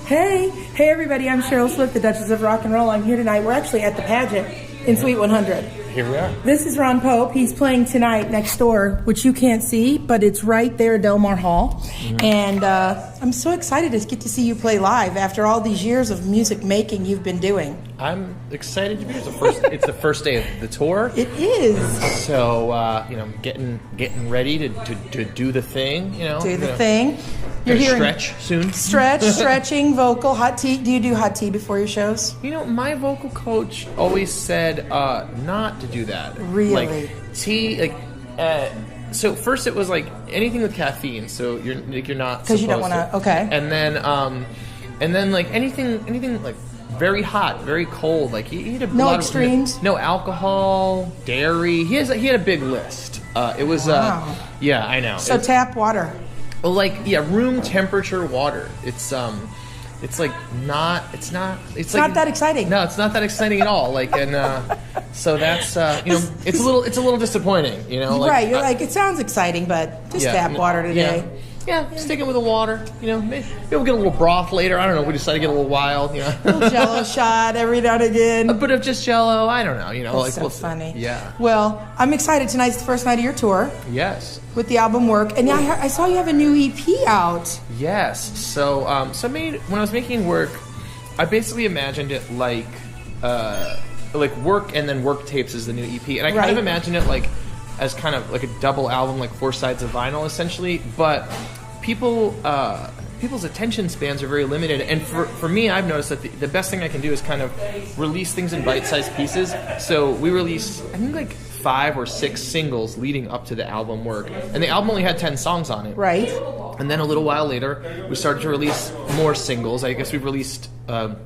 Hey everybody, I'm Cheryl Swift, the Duchess of Rock and Roll. I'm here tonight. We're actually at the pageant in Suite 100. Here we are. This is Ron Pope. He's playing tonight next door, which you can't see, but it's right there at Del Mar Hall. Mm-hmm. And I'm so excited to get to see you play live after all these years of music making you've been doing. I'm excited to be here. It's the first day of the tour. It is. So, getting ready to do the thing, Do the thing. You're hearing stretch soon. Stretching, vocal, hot tea. Do you do hot tea before your shows? My vocal coach always said not to do that. Really? Like tea, so first it was like anything with caffeine. So you're not because you don't want to. Okay. And then like anything like very hot, very cold. Like he had no extremes. No alcohol, dairy. He had a big list. It was wow. Yeah, I know. So tap water. Well, room temperature water. It's not that exciting. No, it's not that exciting at all. So that's it's a little disappointing. Right? You're it sounds exciting, but just tap water today. Yeah, sticking with the water. Maybe we'll get a little broth later. I don't know. We decide to get a little wild. A little Jello shot every now and again. A bit of just Jello. I don't know. That's so funny. Yeah. Well, I'm excited. Tonight's the first night of your tour. Yes. With the album Work, and I saw you have a new EP out. Yes. So, when I was making Work, I basically imagined it like Work and then Work Tapes is the new EP, and I kind of imagined it as kind of like a double album, like 4 sides of vinyl, essentially. But people's attention spans are very limited, and for me, I've noticed that the best thing I can do is kind of release things in bite-sized pieces. So we released, I think, 5 or 6 singles leading up to the album Work, and the album only had 10 songs on it. Right. And then a little while later, we started to release more singles. I guess we released 2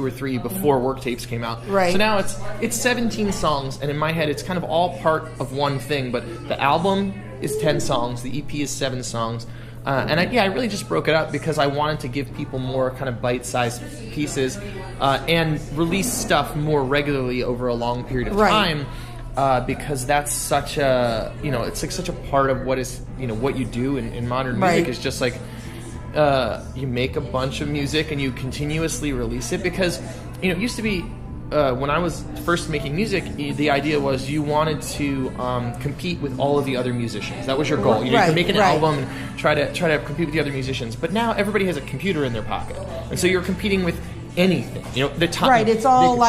or 3 before Work Tapes came out. Right. So now it's 17 songs, and in my head, it's kind of all part of one thing. But the album is 10 songs, the EP is 7 songs. And I really just broke it up because I wanted to give people more kind of bite-sized pieces and release stuff more regularly over a long period of time because that's such a, it's like such a part of what is, what you do in modern music is just like you make a bunch of music and you continuously release it because, it used to be when I was first making music, the idea was you wanted to compete with all of the other musicians. That was your goal. You could make an album and try to compete with the other musicians. But now everybody has a computer in their pocket, and so you're competing with anything. The time. Right. It's all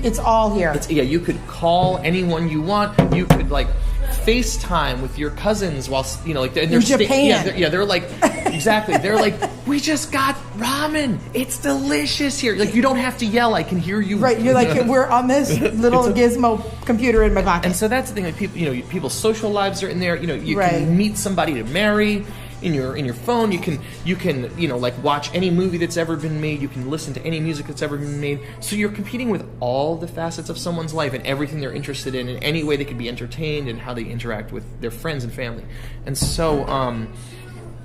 it's all here. You could call anyone you want. You could FaceTime with your cousins while they're in Japan. They're like exactly. They're like, we just got ramen. It's delicious here. You don't have to yell. I can hear you. Right. You're we're on this little gizmo computer in my pocket. And so that's the thing. People's social lives are in there. You can meet somebody to marry. In your phone, you can watch any movie that's ever been made. You can listen to any music that's ever been made. So you're competing with all the facets of someone's life and everything they're interested in any way they could be entertained and how they interact with their friends and family. And so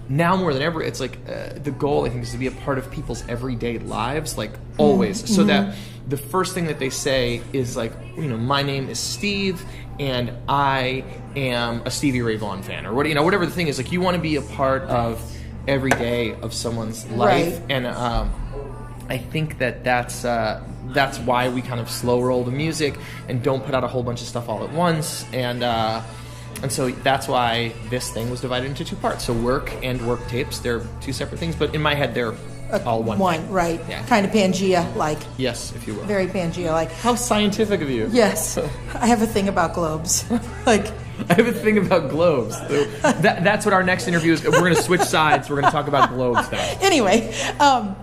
now more than ever, it's the goal I think is to be a part of people's everyday lives, always, so that the first thing that they say is my name is Steve and I am a Stevie Ray Vaughan fan, or whatever the thing is. You want to be a part of every day of someone's life, and I think that's why we kind of slow roll the music and don't put out a whole bunch of stuff all at once, and so that's why this thing was divided into 2 parts. So Work and Work Tapes, they're 2 separate things, but in my head they're all one thing. Right. Yeah. Kind of Pangea-like. Yes, if you will. Very Pangea-like. How scientific of you. Yes. I have a thing about globes. I have a thing about globes. That's what our next interview is. We're going to switch sides. We're going to talk about globes now. Anyway,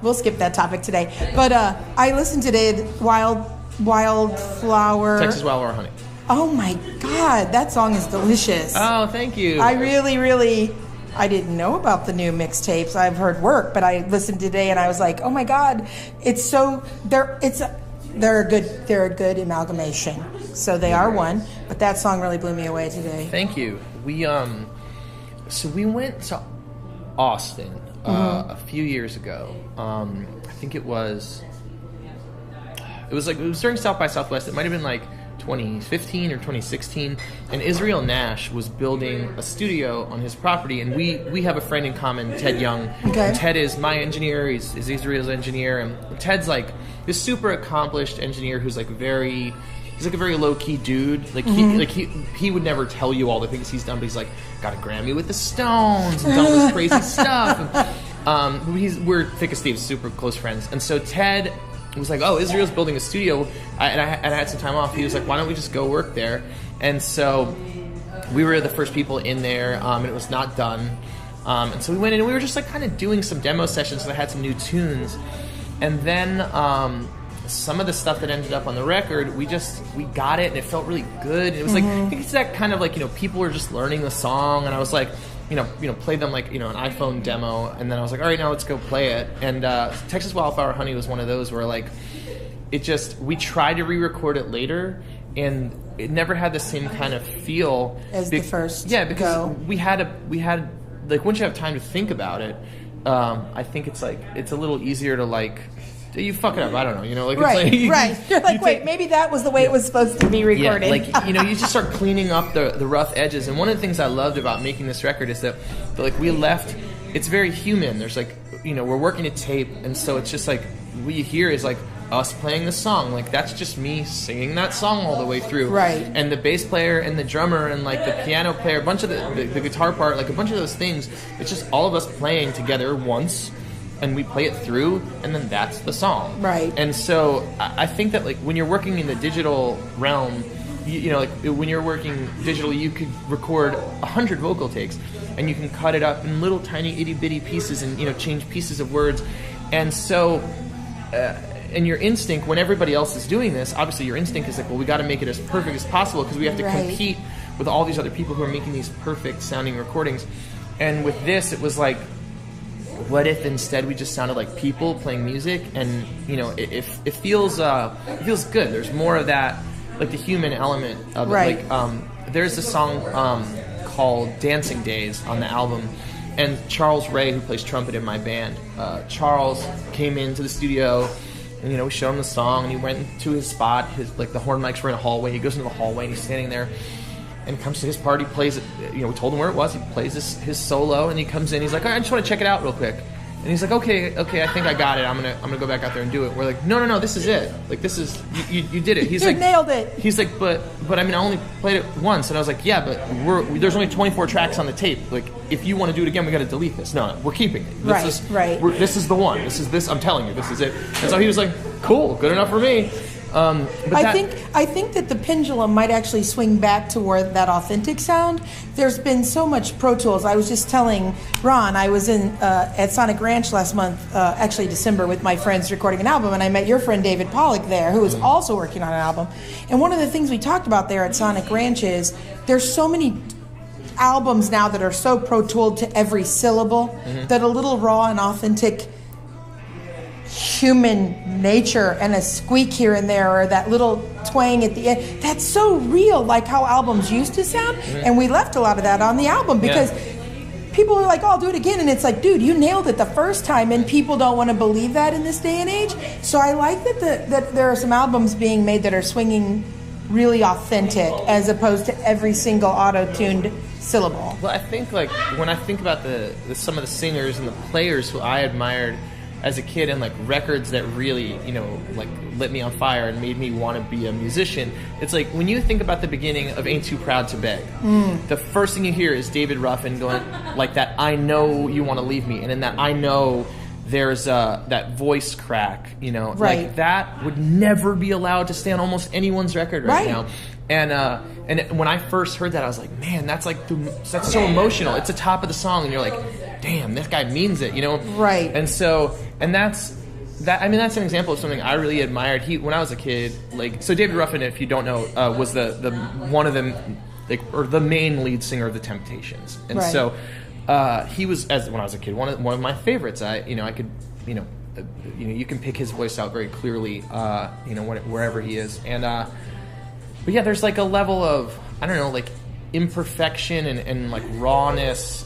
we'll skip that topic today. But I listened today to Wildflower. Texas Wildflower Honey. Oh my God, that song is delicious. Oh, thank you. I really, I didn't know about the new mixtapes. I've heard Work, but I listened today and I was like, oh my God, it's so they're a good amalgamation. So they are one, but that song really blew me away today. Thank you. We went to Austin a few years ago. I think it was during South by Southwest. It might have been 2015 or 2016, and Israel Nash was building a studio on his property, and we have a friend in common, Ted Young. Okay. And Ted is my engineer, he's Israel's engineer, and Ted's like this super accomplished engineer who's like he's like a very low-key dude. Like he would never tell you all the things he's done, but he's like got a Grammy with the Stones and done all this crazy stuff. And, we're thick as thieves, super close friends, and so Ted was like, "Oh, Israel's building a studio," and I had some time off. He was like, "Why don't we just go work there?" And so we were the first people in there, and it was not done. And so we went in, and we were just like kind of doing some demo sessions that had some new tunes, and then some of the stuff that ended up on the record, we got it, and it felt really good. And it was like, I think it's that kind of like, people are just learning the song, and I was like, played them like, an iPhone demo, and then I was like, all right, now let's go play it. And Texas Wildflower Honey was one of those where like, we tried to re-record it later, and it never had the same kind of feel as the first. Yeah, because we had like, once you have time to think about it, I think it's like, it's a little easier to like, you fuck it up, I don't know, like right, it's like, right. You're like, wait, maybe that was the way it was supposed to be recorded. Yeah, like you just start cleaning up the rough edges. And one of the things I loved about making this record is that like we left, it's very human. There's like, we're working a tape, and so it's just like what you hear is like us playing the song. Like that's just me singing that song all the way through. Right. And the bass player and the drummer and like the piano player, a bunch of the guitar part, like a bunch of those things. It's just all of us playing together once. And we play it through, and then that's the song. Right. And so I think that like when you're working in the digital realm, like when you're working digitally, you could record 100 vocal takes, and you can cut it up in little tiny itty bitty pieces, and change pieces of words. And so, and your instinct when everybody else is doing this, obviously your instinct is like, well, we got to make it as perfect as possible because we have to compete with all these other people who are making these perfect sounding recordings. And with this, it was like, what if instead we just sounded like people playing music? And it feels good. There's more of that, like the human element of it. Like there's a song called Dancing Days on the album, and Charles Ray, who plays trumpet in my band, Charles came into the studio, and we showed him the song, and he went to his spot. The horn mics were in a hallway. He goes into the hallway, and he's standing there. And comes to his part, he plays it, we told him where it was, he plays his solo, and he comes in, he's like, all right, I just want to check it out real quick. And he's like, okay, I think I got it, I'm gonna go back out there and do it. We're like, no, this is it. Like, this is, you did it. He's like, nailed it. He's like, but I mean, I only played it once. And I was like, yeah, but there's only 24 tracks on the tape. Like, if you want to do it again, we got to delete this. No, we're keeping it. This is the one. I'm telling you, this is it. And so he was like, cool, good enough for me. I think that the pendulum might actually swing back toward that authentic sound. There's been so much Pro Tools. I was just telling Ron, I was at Sonic Ranch last month, actually December, with my friends recording an album, and I met your friend David Pollock there, who was also working on an album. And one of the things we talked about there at Sonic Ranch is there's so many albums now that are so Pro Tooled to every syllable that a little raw and authentic human nature and a squeak here and there, or that little twang at the end, that's so real, like how albums used to sound. And we left a lot of that on the album because people are like, oh, I'll do it again, and it's like, dude, you nailed it the first time, and people don't want to believe that in this day and age. So I like that there are some albums being made that are swinging really authentic as opposed to every single auto-tuned syllable. Well, I think like when I think about the some of the singers and the players who I admired as a kid, and like records that really, like lit me on fire and made me want to be a musician, it's like when you think about the beginning of Ain't Too Proud to Beg, the first thing you hear is David Ruffin going like that, I know you want to leave me, and in that I know there's that voice crack, like that would never be allowed to stay on almost anyone's record right now. And when I first heard that, I was like, man, that's so emotional. It's the top of the song, and you're like, damn, this guy means it, Right. And so, that's an example of something I really admired. When I was a kid, so David Ruffin, if you don't know, was the one of them, or the main lead singer of the Temptations, and so he was, when I was a kid, one of my favorites. I could, you can pick his voice out very clearly, wherever he is, and but yeah, there's like a level of, I don't know, like imperfection and like rawness.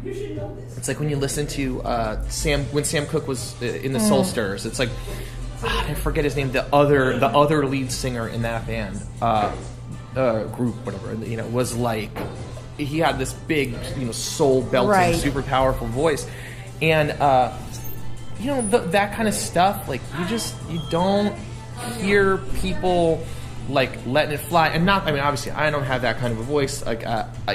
It's like when you listen to when Sam Cooke was in the Soul Stirrers. It's like I forget his name. The other lead singer in that band, group, whatever, you know, was like, he had this big, you know, soul belting, super powerful voice, and you know, that kind of stuff. Like, you don't hear people like letting it fly, and not. I mean, obviously, I don't have that kind of a voice. Like,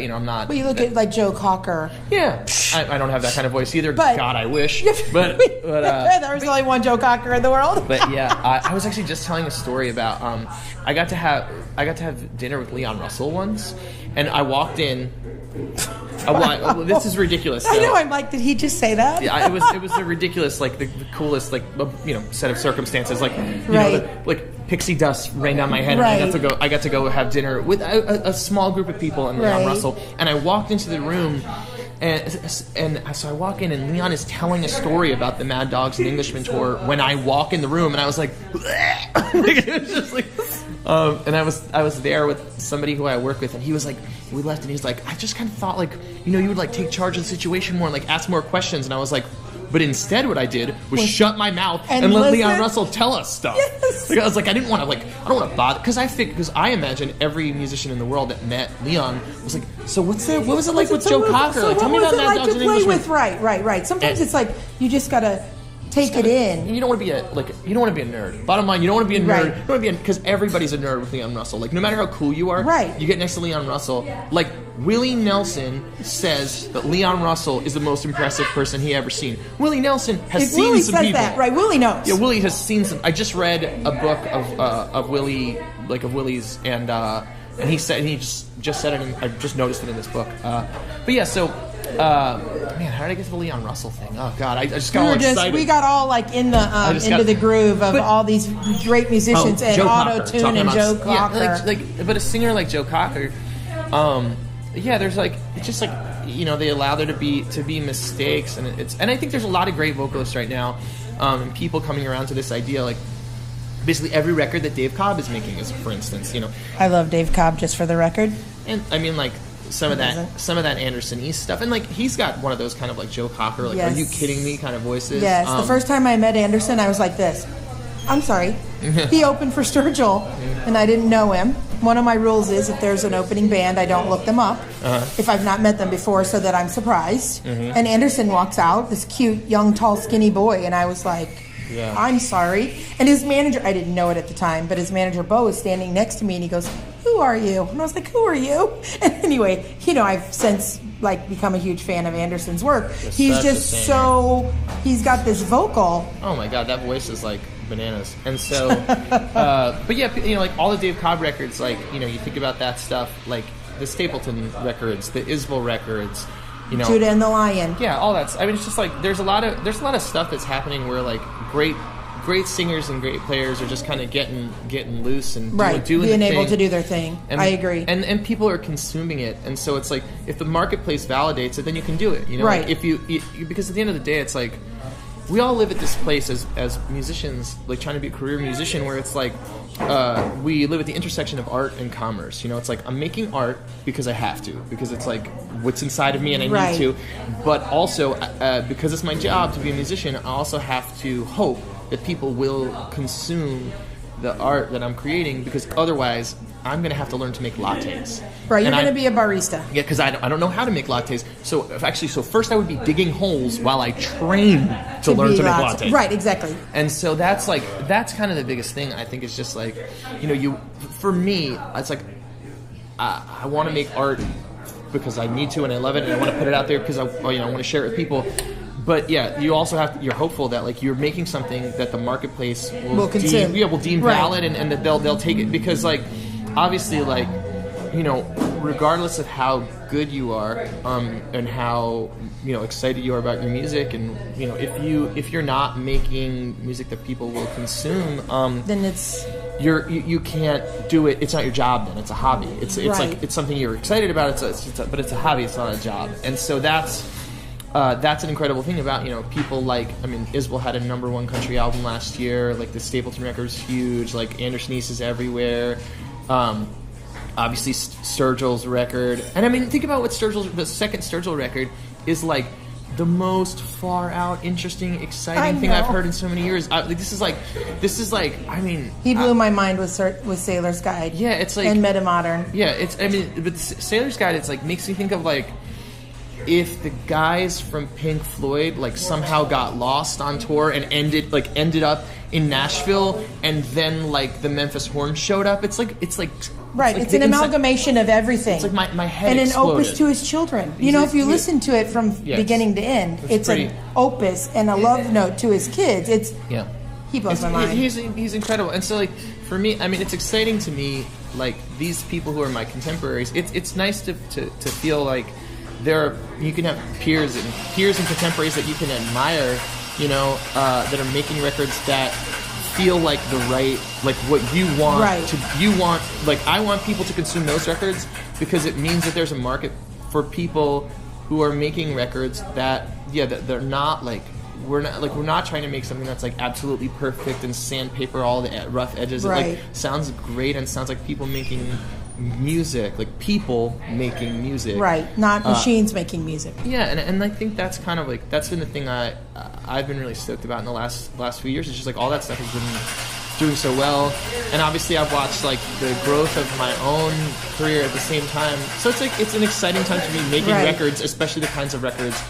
you know, I'm not. But you look at like Joe Cocker. Yeah, I don't have that kind of voice either. But, God, I wish. But there was only one Joe Cocker in the world. But yeah, I was actually just telling a story about. I got to have dinner with Leon Russell once, and I walked in. This is ridiculous. I know. I'm like, did he just say that? Yeah, it was a ridiculous, like the coolest, like, you know, set of circumstances. Like, you know, like pixie dust rained down my head, and I got to go have dinner with a small group of people and Leon Russell. And I walked into the room, and so I walk in, and Leon is telling a story about the Mad Dogs and Englishmen tour. When I walk in the room, and I was like, it was just like. And I was there with somebody who I work with, and he was like, we left, and he's like, I just kind of thought, like, you know, you would like take charge of the situation more and like ask more questions. And I was like, but instead what I did was shut my mouth and let Leon Russell tell us stuff. Yes. Like, I was like, I don't want to bother, because I imagine every musician in the world that met Leon was like, so what was it like with Joe Cocker? Like, tell me about Mad Dogs and Englishmen. Right. Sometimes it's like you just gotta take it in. You don't want to be a nerd. Bottom line, you don't want to be a nerd. You don't want to be because everybody's a nerd with Leon Russell. Like, no matter how cool you are, you get next to Leon Russell. Like, Willie Nelson says that Leon Russell is the most impressive person he ever seen. Willie Nelson has seen Willie some says people. That, right? Willie knows. Yeah, Willie has seen some. I just read a book of Willie, like of Willie's, and he just said it. I just noticed it in this book. But yeah, so. Man, how did I get to the Leon Russell thing? Oh God, I just got all excited. We got all like in the into the groove of all these great musicians and auto-tune and Joe Cocker. Yeah, but a singer like Joe Cocker, there's like, it's just like, you know, they allow there to be mistakes, and I think there's a lot of great vocalists right now, and people coming around to this idea, like basically every record that Dave Cobb is making is, for instance, you know. I love Dave Cobb, just for the record. And I mean, like, some of that Anderson East stuff, and like he's got one of those kind of like Joe Cocker, like, are you kidding me kind of voices. Yes, the first time I met Anderson, I was like this. I'm sorry. He opened for Sturgill, and I didn't know him. One of my rules is if there's an opening band, I don't look them up if I've not met them before, so that I'm surprised. And Anderson walks out, this cute, young, tall, skinny boy, and I was like, I'm sorry. And his manager, I didn't know it at the time, but his manager, Bo, was standing next to me, and he goes, who are you? And I was like, who are you? And anyway, you know, I've since become a huge fan of Anderson's work. He's just he's got this vocal. Oh my God, that voice is like bananas. And so, but yeah, you know, like all the Dave Cobb records, like, you know, you think about that stuff, like the Stapleton records, the Isbell records, you know, Judah and the Lion. Yeah, all that. I mean, it's just like there's a lot of stuff that's happening where like great singers and great players are just kind of getting loose and doing being able to do their thing. And, I agree. And people are consuming it, and so it's like if the marketplace validates it, then you can do it. You know, right? Like if you because at the end of the day, it's like we all live at this place as musicians, like trying to be a career musician, where it's like we live at the intersection of art and commerce. You know, it's like I'm making art because I have to, because it's like what's inside of me and I need to, but also because it's my job to be a musician, I also have to hope that people will consume the art that I'm creating, because otherwise I'm going to have to learn to make lattes. Right, you're going to be a barista. Yeah, because I don't know how to make lattes. So first I would be digging holes while I train to learn to make lattes. Right, exactly. And so that's kind of the biggest thing. I think it's just like, you know, for me, it's like I want to make art because I need to and I love it and I want to put it out there because I want to share it with people. But yeah, you also you're hopeful that like you're making something that the marketplace will consume. Will deem valid, and that they'll take it, because like obviously, like, you know, regardless of how good you are and how, you know, excited you are about your music, and, you know, if you're not making music that people will consume, then it's you can't do it. It's not your job then. It's a hobby. It's like it's something you're excited about. But it's a hobby. It's not a job. And so that's an incredible thing about, you know, people like, I mean, Isbell had a #1 country album last year. Like the Stapleton record's huge. Like Anderson East is everywhere. Obviously Sturgill's record, and I mean, think about what the second Sturgill record is like. the most far out, interesting, I exciting thing know. I've heard in so many years. This is like. I mean, He blew my mind with Sailor's Guide. yeah, it's like and Metamodern. Yeah, it's. I mean, but Sailor's Guide. It's like makes me think of like if the guys from Pink Floyd like somehow got lost on tour and ended up in Nashville, and then like the Memphis Horns showed up. It's like Right, like it's an amalgamation of everything. It's like my head and exploded. an opus to his children. You know, if you Yeah. listen to it from Yes. beginning to end, it's pretty- an opus and a love note to his kids. It's Yeah. he blows my mind. He's incredible, and so like for me, I mean, it's exciting to me. Like these people who are my contemporaries, it's nice to feel like you can have peers and contemporaries that you can admire, you know, that are making records that feel like the right, like what you want. Right. Like I want people to consume those records because it means that there's a market for people who are making records that they're not like. We're not trying to make something that's like absolutely perfect and sandpaper all the rough edges. Right. It like sounds great and sounds like people making music, like people making music. Right, not machines making music. Yeah, and I think that's kind of like that's been the thing I've been really stoked about in the last few years. It's just like all that stuff has been doing so well, and obviously I've watched like the growth of my own career at the same time. So it's like it's an exciting time to be making Right. records, especially the kinds of records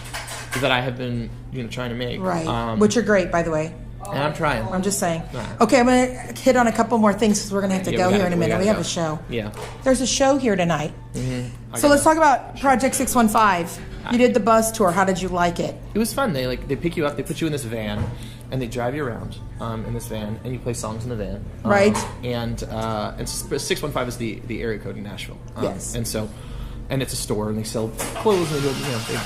that I have been trying to make. Right, which are great, by the way. And I'm trying. I'm just saying. Right. Okay, I'm going to hit on a couple more things because we're going to have to Yeah, go we here gotta- in a minute. gotta We have go. a show. Yeah. There's a show here tonight. Mm-hmm. So let's talk about Project 615. You did the buzz tour. How did you like it? It was fun. They pick you up, they put you in this van, and they drive you around in this van, and you play songs in the van. Right. And 615 is the area code in Nashville. Yes. And it's a store, and they sell clothes, and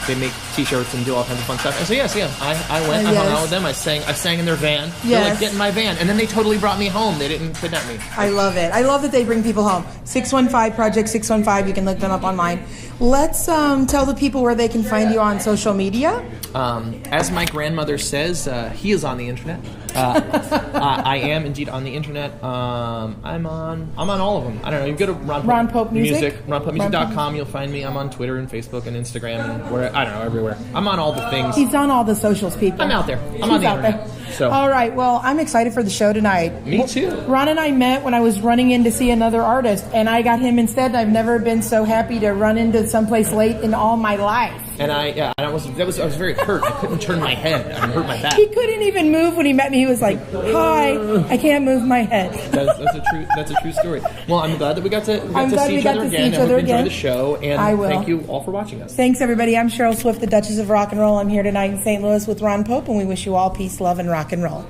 they make T-shirts and do all kinds of fun stuff. And so I went, I hung out with them, I sang in their van. They're like, Yes. get in my van, and then they totally brought me home. They didn't kidnap me. I love it. I love that they bring people home. 615, Project 615. You can look them up online. Let's tell the people where they can find you on social media. As my grandmother says, he is on the internet. I am indeed on the internet. I'm on all of them. I don't know. You go to Ron Pope Music? RonPopeMusic.com. You'll find me. I'm on Twitter and Facebook and Instagram and I don't know, everywhere. I'm on all the things. He's on all the socials, people. I'm out there. I'm He's on the out internet. there. So. All right. Well, I'm excited for the show tonight. Me too. Ron and I met when I was running in to see another artist, and I got him instead. I've never been so happy to run into someplace late in all my life. And I was very hurt. I couldn't turn my head. I hurt my back. He couldn't even move when he met me. He was like, "Hi, I can't move my head." That's a true story. Well, I'm glad that we got to see each other again. And we enjoy the show. And I will. Thank you all for watching us. Thanks, everybody. I'm Cheryl Swift, the Duchess of Rock and Roll. I'm here tonight in St. Louis with Ron Pope, and we wish you all peace, love, and rock and roll.